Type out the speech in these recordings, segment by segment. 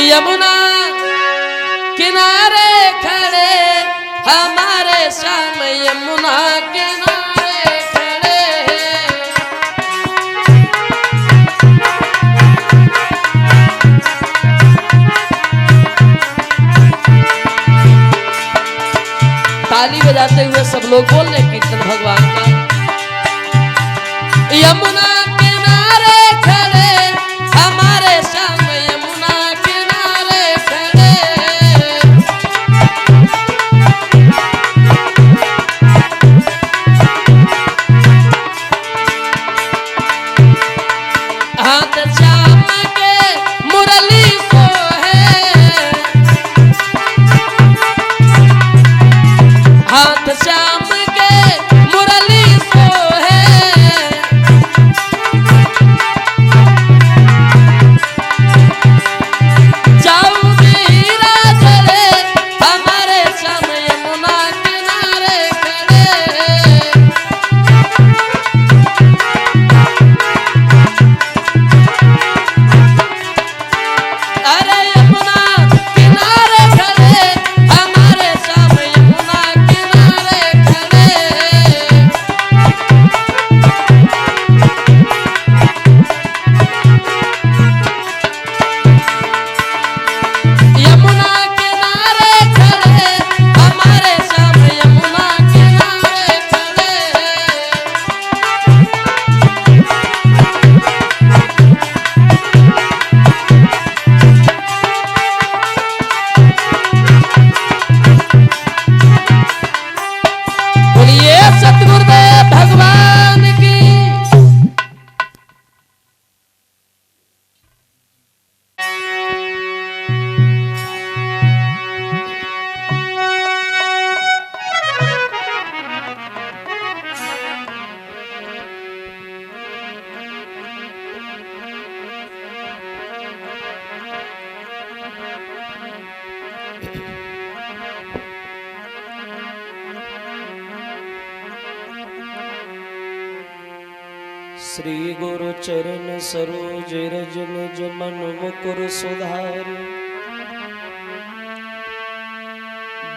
यमुना किनारे खड़े हमारे श्याम यमुना किनारे खड़े। ताली बजाते हुए सब लोग बोल रहे कीर्तन भगवान का। यमुना किनारे खड़े हमारे श्याम यमुना किनारे खड़े। हाथ श्याम के मुरली सो है, हाथ श्याम के मुरली सो है। जाऊ मीरा चले हमारे श्याम यमुना किनारे खड़े। अरे यमुना किनारे खड़े हमारे श्याम यमुना किनारे खड़े। यमुना किनारे खड़े हमारे श्याम यमुना किनारे खड़े। बोलिए सतगुरुदेव भगवान की। श्री गुरु चरण सरोज रज निज मन मुकुर सुधार।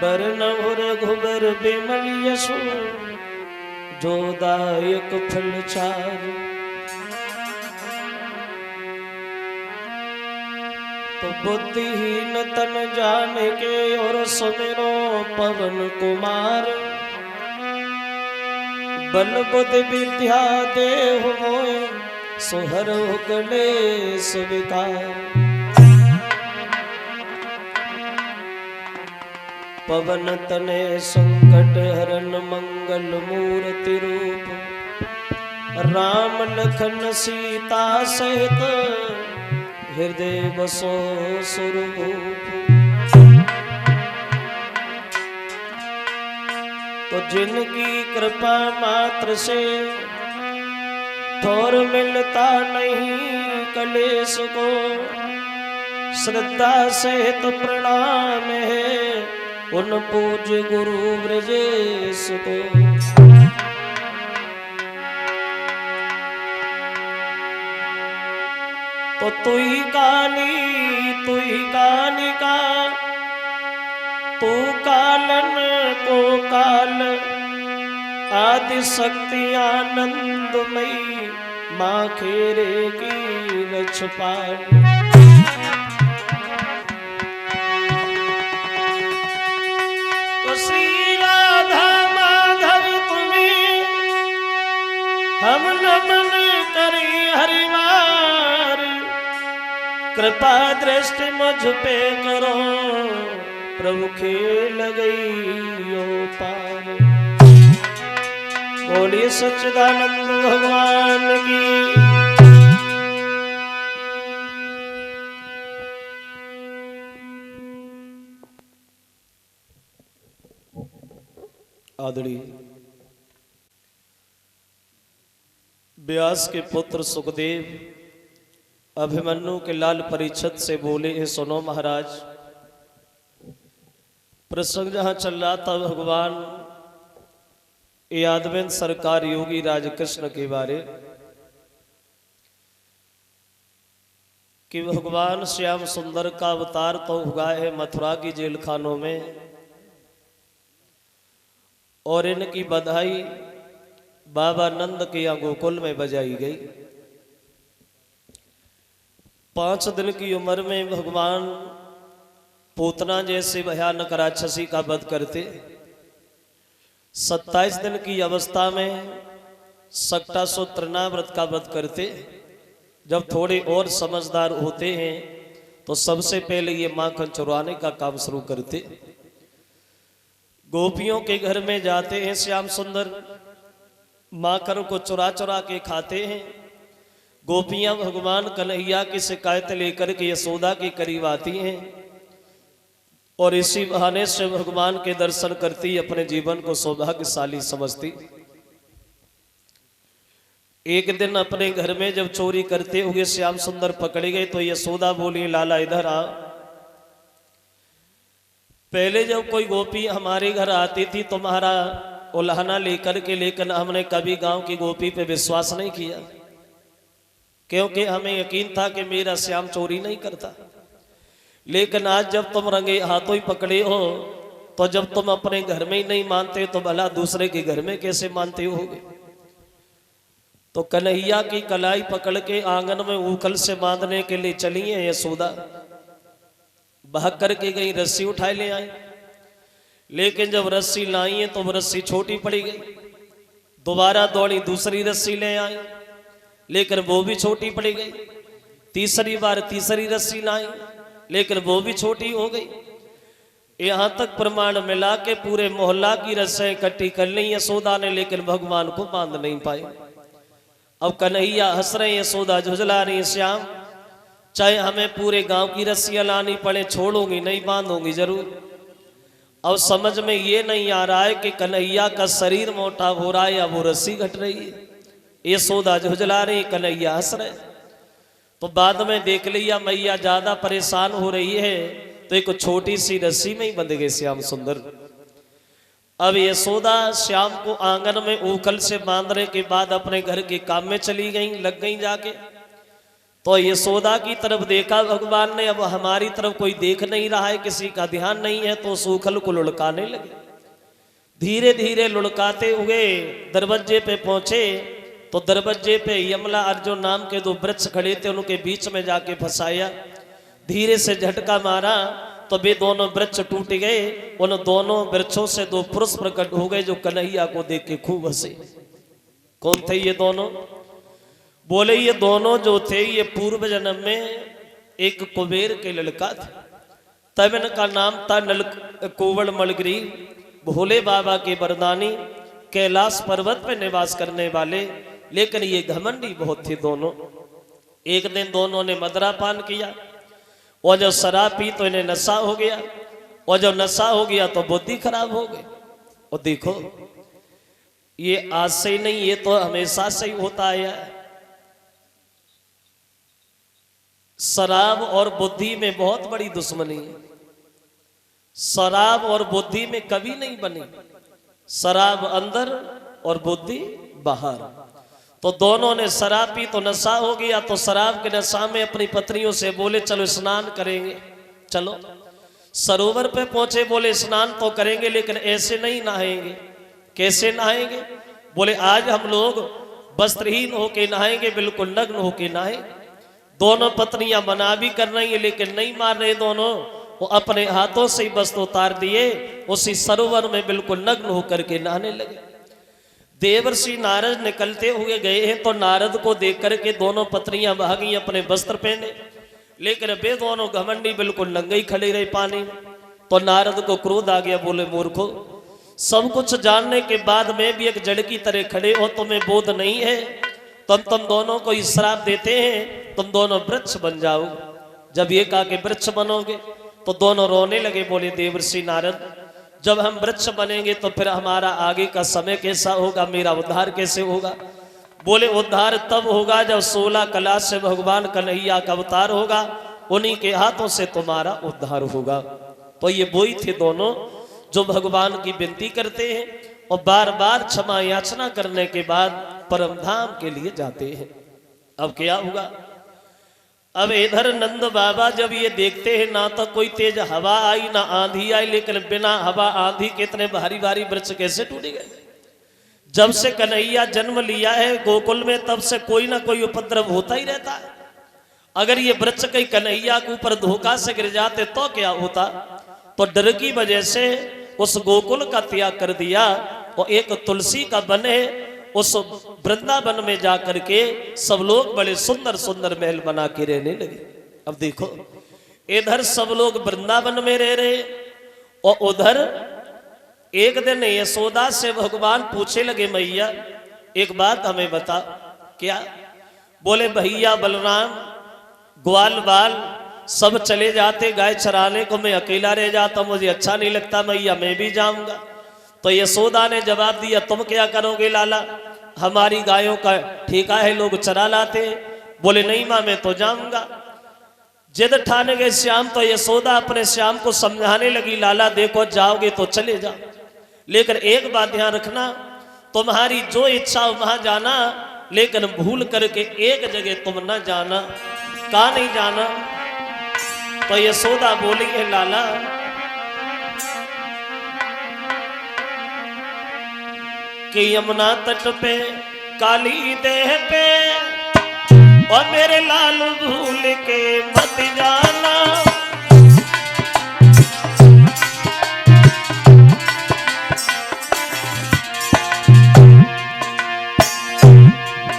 बरनउँ रघुबर बिमल यशु जो दायक फल चार। तो बुद्धिहीन तन जान के और सुमिरो पवन कुमार। बल बुद्धि विद्या देहु मोय सोहरहु कलेस विकार। पवन तने संकट हरन मंगल मूर्ति रूप। राम लखन सीता सहित हृदय बसो सुरभूप। तो जिनकी कृपा मात्र से थोर मिलता नहीं कलेश को। श्रद्धा सहित तो प्रणाम है उन पूज्य गुरु ब्रजेश को। तो तू ही कालिका तू कालन को काल। आदि शक्ति आनंदमयी माँ खेरे की लछपाल। तो श्री राधा माधव तुम्हें हम नमन करी हरिवार। कृपा दृष्टि मुझ पे करो प्रभु खेल गई ओ पार। बोलिए सच्चिदानंद भगवान की। आदरणीय व्यास के पुत्र सुखदेव अभिमन्यु के लाल परीक्षित से बोले हैं, सुनो महाराज। प्रसंग जहां चल रहा था भगवान यादवेंद्र सरकार योगी राजकृष्ण के बारे कि भगवान श्याम सुंदर का अवतार तो हुआ है मथुरा की जेल खानों में, और इनकी बधाई बाबा नंद के यहाँ गोकुल में बजाई गई। 5 दिन की उम्र में भगवान पूतना जैसे भयानक राक्षसी का वध करते। 27 दिन की अवस्था में सक्टासुर तृणाव्रत का वध करते। जब थोड़े और समझदार होते हैं तो सबसे पहले ये माखन चुराने का काम शुरू करते। गोपियों के घर में जाते हैं श्याम सुंदर, माखन को चुरा चुरा के खाते हैं। गोपियां भगवान कन्हैया की शिकायत लेकर के यशोदा के करीब आती हैं और इसी बहाने से भगवान के दर्शन करती अपने जीवन को सौभाग्यशाली समझती। एक दिन अपने घर में जब चोरी करते हुए श्याम सुंदर पकड़े गए तो यशोदा बोली, लाला इधर आ। पहले जब कोई गोपी हमारे घर आती थी तुम्हारा उल्हाना लेकर के, लेकिन हमने कभी गांव की गोपी पे विश्वास नहीं किया, क्योंकि हमें यकीन था कि मेरा श्याम चोरी नहीं करता। लेकिन आज जब तुम रंगे हाथों ही पकड़े हो, तो जब तुम अपने घर में ही नहीं मानते तो भला दूसरे के घर में कैसे मानते होगे। तो कन्हैया की कलाई पकड़ के आंगन में ऊखल से बांधने के लिए चली है यशोदा। भाग करके गई, रस्सी उठाए ले आई, लेकिन जब रस्सी लाई है तो वो रस्सी छोटी पड़ी गई। दोबारा दौड़ी, दूसरी रस्सी ले आई, लेकिन वो भी छोटी पड़ी गई। तीसरी बार तीसरी रस्सी लाई, लेकिन वो भी छोटी हो गई। यहां तक प्रमाण मिला के पूरे मोहल्ला की रस्सें इकट्ठी कर ली यशोदा ने, लेकिन भगवान को बांध नहीं पाए। अब कन्हैया हंस रहे, यशोदा झुझला रही, श्याम चाहे हमें पूरे गांव की रस्सियां लानी पड़े, छोड़ूंगी नहीं, बांधूंगी जरूर। अब समझ में ये नहीं आ रहा है कि कन्हैया का शरीर मोटा हो रहा है या वो रस्सी घट रही है। यशोदा झुझला रही, कन्हैया हंस रहे। तो बाद में देख लिया मैया ज्यादा परेशान हो रही है तो एक छोटी सी रस्सी में ही बंध गए श्याम सुंदर। अब यशोदा श्याम को आंगन में ऊखल से बांधने के बाद अपने घर के काम में चली गई, लग गई जाके। तो यशोदा की तरफ देखा भगवान ने, अब हमारी तरफ कोई देख नहीं रहा है, किसी का ध्यान नहीं है, तो उस ऊखल को लुढ़काने लगे। धीरे धीरे लुढ़काते हुए दरवाजे पे पहुंचे तो दरवाजे पे यमला अर्जुन नाम के 2 वृक्ष खड़े थे, उनके बीच में जाके फंसाया। धीरे से झटका मारा तो वे दोनों वृक्ष टूट गए। उन दोनों वृक्षों से 2 पुरुष प्रकट हो गए जो कन्हैया को देख के खूब हंसे। कौन थे ये दोनों? बोले ये दोनों जो थे ये पूर्व जन्म में एक कुबेर के लड़का थे, तब इनका नाम था कुंवर मलगिरी। भोले बाबा के वरदानी, कैलाश पर्वत पे निवास करने वाले, लेकिन ये घमंडी बहुत थे दोनों। एक दिन दोनों ने मदरा पान किया और जब शराब पी तो इन्हें नशा हो गया, और जब नशा हो गया तो बुद्धि खराब हो गई। और देखो ये आज से ही नहीं, ये तो हमेशा से ही होता है। शराब और बुद्धि में बहुत बड़ी दुश्मनी है। शराब और बुद्धि में कभी नहीं बनी, शराब अंदर और बुद्धि बाहर। तो दोनों ने शराब पी तो नशा हो गया, तो शराब के नशा में अपनी पत्नियों से बोले चलो स्नान करेंगे। चलो सरोवर पे पहुंचे, बोले स्नान तो करेंगे लेकिन ऐसे नहीं नहाएंगे। कैसे नहाएंगे? बोले आज हम लोग वस्त्रहीन होके नहाएंगे, बिल्कुल नग्न होके नहाए। दोनों पत्नियां मना भी कर रही है लेकिन नहीं मान रहे दोनों। वो अपने हाथों से ही वस्त्र उतार दिए, उसी सरोवर में बिल्कुल नग्न होकर के नहाने लगे। देवर्षि नारद निकलते हुए गए हैं तो नारद को देख करके दोनों पत्नियां भागी अपने वस्त्र पहने, लेकिन वे दोनों घमंडी बिल्कुल नंगे ही खड़े रहे पानी में। तो नारद को क्रोध आ गया, बोले मूर्खो, सब कुछ जानने के बाद में भी एक जड़ की तरह खड़े हो, तुम्हें बोध नहीं है। तुम दोनों को श्राप देते हैं, तुम दोनों वृक्ष बन जाओ। जब ये कहा कि वृक्ष बनोगे तो दोनों रोने लगे। बोले देवर्षि नारद, जब हम वृक्ष बनेंगे तो फिर हमारा आगे का समय कैसा होगा, मेरा उद्धार कैसे होगा? बोले उद्धार तब होगा जब 16 कला से भगवान कन्हैया का अवतार होगा, उन्हीं के हाथों से तुम्हारा उद्धार होगा। तो ये वही थे दोनों जो भगवान की विनती करते हैं और बार बार क्षमा याचना करने के बाद परम धाम के लिए जाते हैं। अब क्या होगा? अब इधर नंद बाबा जब ये देखते हैं ना तो कोई तेज हवा आई ना आंधी आई, लेकिन बिना हवा आंधी के इतने भारी भारी वृक्ष कैसे टूट गए। जब से कन्हैया जन्म लिया है गोकुल में तब से कोई ना कोई उपद्रव होता ही रहता है। अगर ये वृक्ष कहीं कन्हैया के ऊपर धोखा से गिर जाते तो क्या होता। तो डर की वजह से उस गोकुल का त्याग कर दिया और एक तुलसी का वन है उस वृंदावन में जाकर के सब लोग बड़े सुंदर सुंदर महल बना के रहने लगे। अब देखो इधर सब लोग वृंदावन में रह रहे और उधर एक दिन यशोदा से भगवान पूछे लगे मैया एक बात हमें बता। क्या? बोले भैया बलराम ग्वाल बाल सब चले जाते गाय चराने को, मैं अकेला रह जाता, मुझे अच्छा नहीं लगता मैया मैं भी जाऊंगा। तो यशोदा ने जवाब दिया तुम क्या करोगे लाला, हमारी गायों का ठेका है लोग चरा लाते। बोले नहीं मां मैं तो जाऊंगा। जिद ठाने गए श्याम तो यशोदा अपने श्याम को समझाने लगी लाला देखो जाओगे तो चले जाओ, लेकिन एक बात ध्यान रखना तुम्हारी जो इच्छा हो वहां जाना, लेकिन भूल करके एक जगह तुम न जाना। कहाँ नहीं जाना? तो यशोदा बोली है लाला कि यमुना तट पे काली देह पे और मेरे लाल भूल के मत जाना।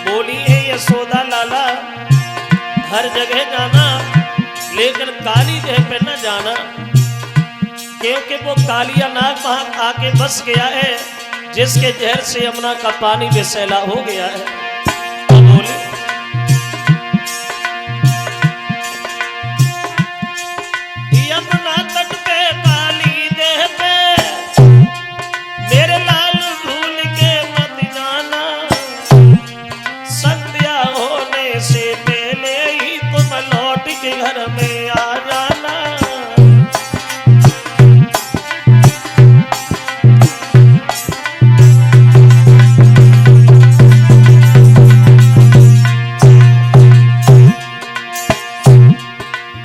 बोली है यशोदा लाला हर जगह जाना लेकिन काली देह पे न जाना, क्योंकि वो कालिया नाग वहां आके बस गया है जिसके जहर से यमुना का पानी बेसैला हो गया है। तो बोले यमुना तट पे काली देह पे मेरे लाल भूल के मत जाना, संध्या होने से पहले ही तुम लौट के घर में आ जाना।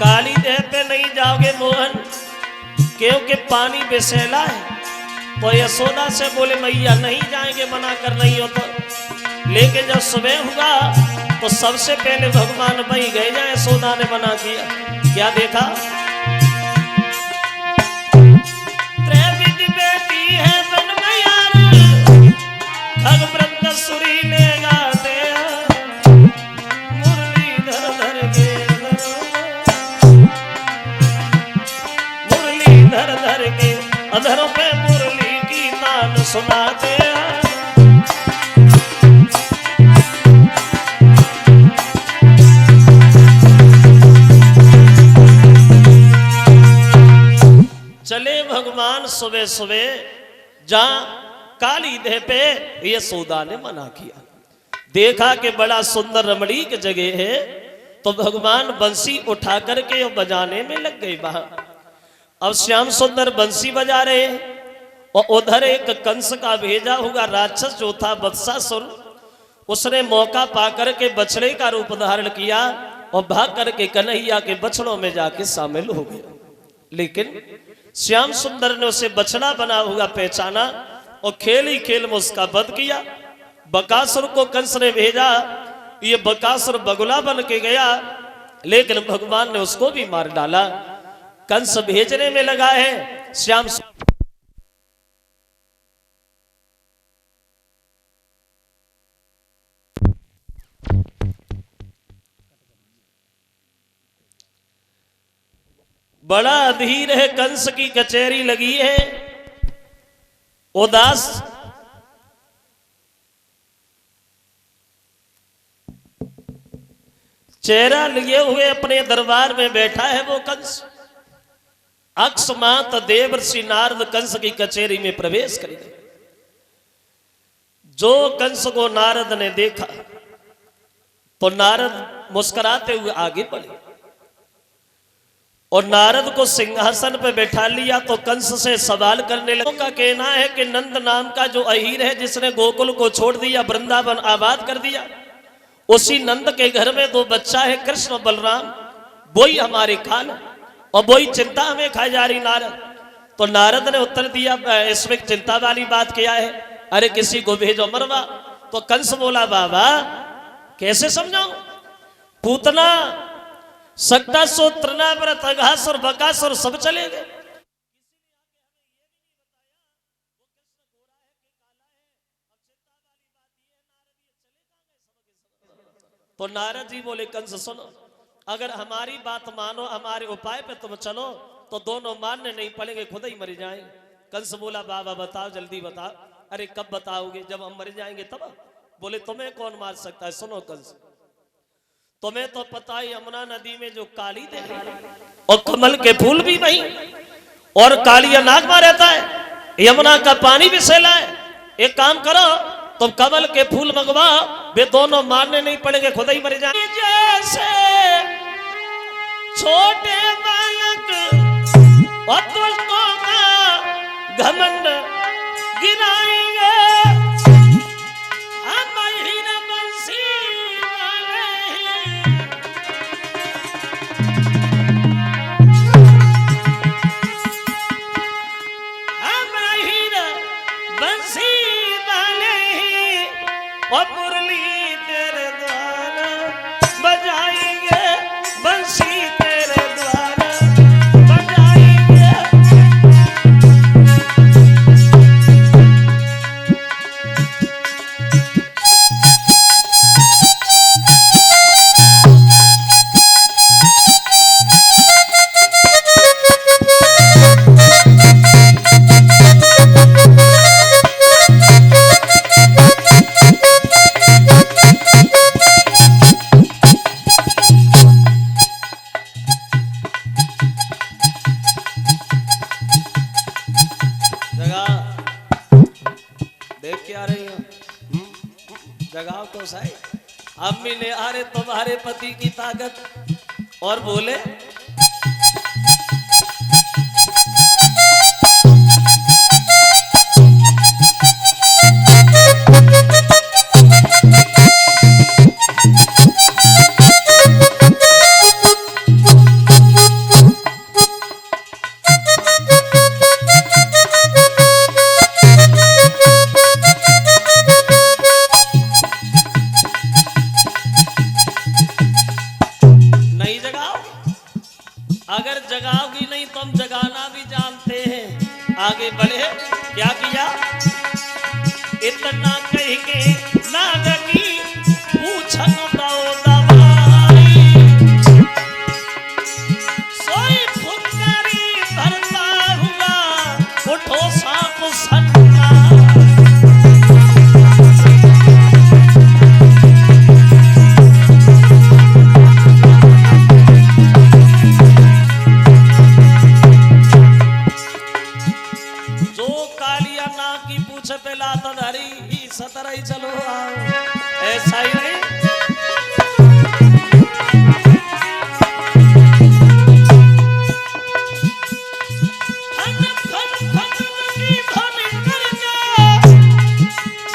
काली देह पे नहीं जाओगे मोहन क्योंकि पानी बेसैला है। तो यशोदा से बोले मैया नहीं जाएंगे, मना कर रही हो तो। लेकिन जब सुबह हुआ तो सबसे पहले भगवान वही गए जहाँ यशोदा ने मना किया। क्या देखा? त्रैविध बेटी है बन मैयार खग वृंद सुरीले गाते मुरली धर धर के मुरली धर धर के अधरों पे मुरली की तान सुनाते हैं। चले भगवान सुबह सुबह जहां काली देह पे यशोदा ने मना किया। देखा कि बड़ा सुंदर रमणीक जगह है तो भगवान बंसी उठा करके बजाने में लग गए वहां। अब श्याम सुंदर बंसी बजा रहे और उधर एक कंस का भेजा हुआ राक्षस जो था वत्सासुर, उसने मौका पाकर के बछड़े का रूप धारण किया और भाग करके कन्हैया के बछड़ों में जाके शामिल हो गया। लेकिन श्याम सुंदर ने उसे बछड़ा बना हुआ पहचाना और खेल ही खेल में उसका वध किया। बकासुर को कंस ने भेजा, ये बकासुर बगुला बन के गया लेकिन भगवान ने उसको भी मार डाला। कंस भेजने में लगा है श्याम बड़ा अधीर है, कंस की कचहरी लगी है। उदास चेहरा लिए हुए अपने दरबार में बैठा है वो कंस। अक्षमात देवर्षि नारद कंस की कचहरी में प्रवेश कर गए। जो कंस को नारद ने देखा तो नारद मुस्कुराते हुए आगे बढ़े और नारद को सिंहासन पर बैठा लिया तो कंस से सवाल करने लगा। का कहना है कि नंद नाम का जो अहीर है जिसने गोकुल को छोड़ दिया, वृंदावन आबाद कर दिया, उसी नंद के घर में दो बच्चा है कृष्ण बलराम। वही हमारे काल और वही चिंता हमें खाई जा रही नारद। तो नारद ने उत्तर दिया इसमें चिंता वाली बात क्या है, अरे किसी को भेजो मरवा। तो कंस बोला बाबा कैसे समझाऊं, पूतना सक्तासुर तृणाव्रत अघासुर बकासुर सब चले गए। तो नारद जी बोले कंस सुनो, अगर हमारी बात मानो, हमारे उपाय पे तुम चलो तो दोनों मानने नहीं पड़ेंगे, खुद ही मर जाएं। कंस बोला बाबा बताओ जल्दी बताओ। अरे कब बताओगे, जब हम मर जाएंगे तब। बोले तुम्हें कौन मार सकता है। सुनो कंस, तुम्हें तो पता है यमुना नदी में जो काली देवी और कमल के फूल भी वही और कालिया नाग में रहता है, यमुना का पानी भी सैला है। एक काम करो तुम कमल के फूल मंगवा, वे दोनों मारने नहीं पड़ेंगे, खुद ही मर जाएंगे। जैसे छोटे बालक और दुष्टों का घमंड गिराएंगे, हम हीर बंसी वाले हम हीर बंसी वाले और मुरली तेरे द्वारा बजाएंगे, बंसी तेरे द्वारा बजाएंगे। देख के आ रही हो, जगाओ तो सही। अम्मी ने आ रहे तुम्हारे पति की ताकत और बोले अगर जगाओगी नहीं तो हम जगाना भी जानते हैं। आगे बढ़े, क्या किया, इतना कह के नागनी पूछन दो दवाई, सोई फुकरी भरता हुआ उठो सांप सन्ना। सतराई चलो आओ, ऐसा ही नहीं।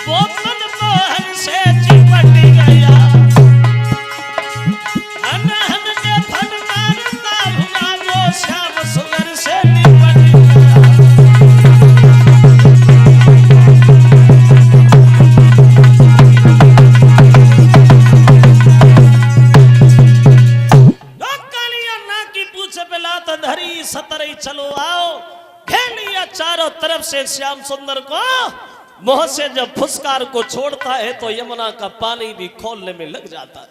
वो मन मोहन से चिपट गया, हन हन के फन मारता हुआ वो श्याम सुंदर से निपट गया। सतरई चलो आओ, घेर लिया चारों तरफ से श्याम सुंदर को। मोह से जब फुसकार को छोड़ता है तो यमुना का पानी भी खोलने में लग जाता है।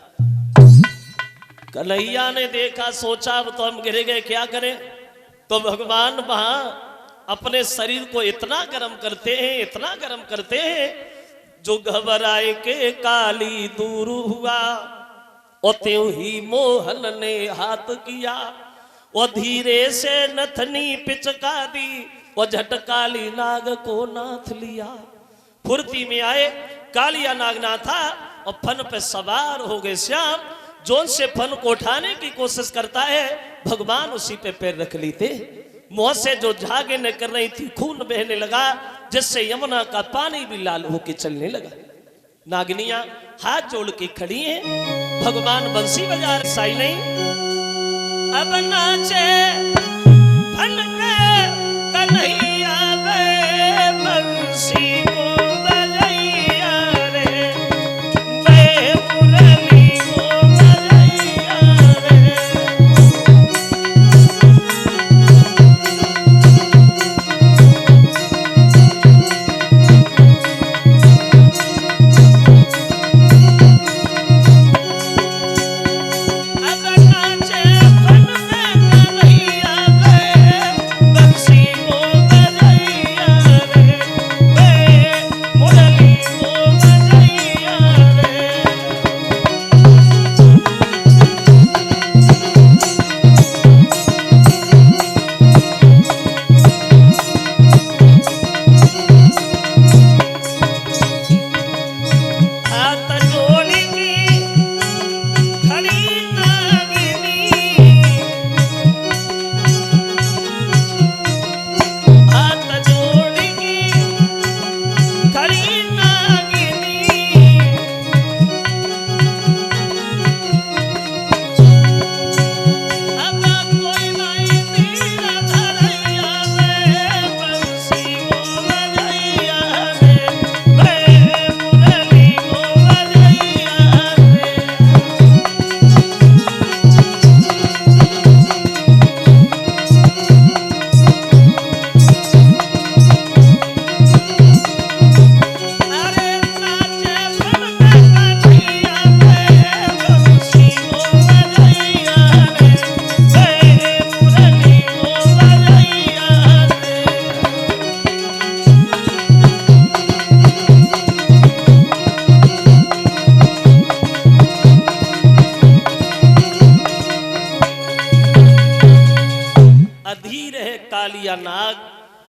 कन्हैया ने देखा, सोचा अब तो हम गिर गए, क्या करें। तो भगवान वहां अपने शरीर को इतना गर्म करते हैं, इतना गर्म करते हैं, जो घबराए के काली दूर हुआ और त्यों ही मोहन ने हाथ किया वो धीरे से नथनी पिचका दी, वो झटकाली नाग को नाथ लिया। फुर्ती में आए, कालिया नाग ना था और फन पे सवार हो गए श्याम। जोन से फन को उठाने की कोशिश करता है, भगवान उसी पे पैर रख लेते। मुंह से जो झागे न कर रही थी, खून बहने लगा, जिससे यमुना का पानी भी लाल होके चलने लगा। नागनियां हाथ जोड़ के खड़ी हैं, भगवान बंसी बजा रहे। साई नहीं अब नाचे फन के कन्हैया रे बंसी को बजैया रे वे मुरली को बजैया रे। अधीर है कालिया नाग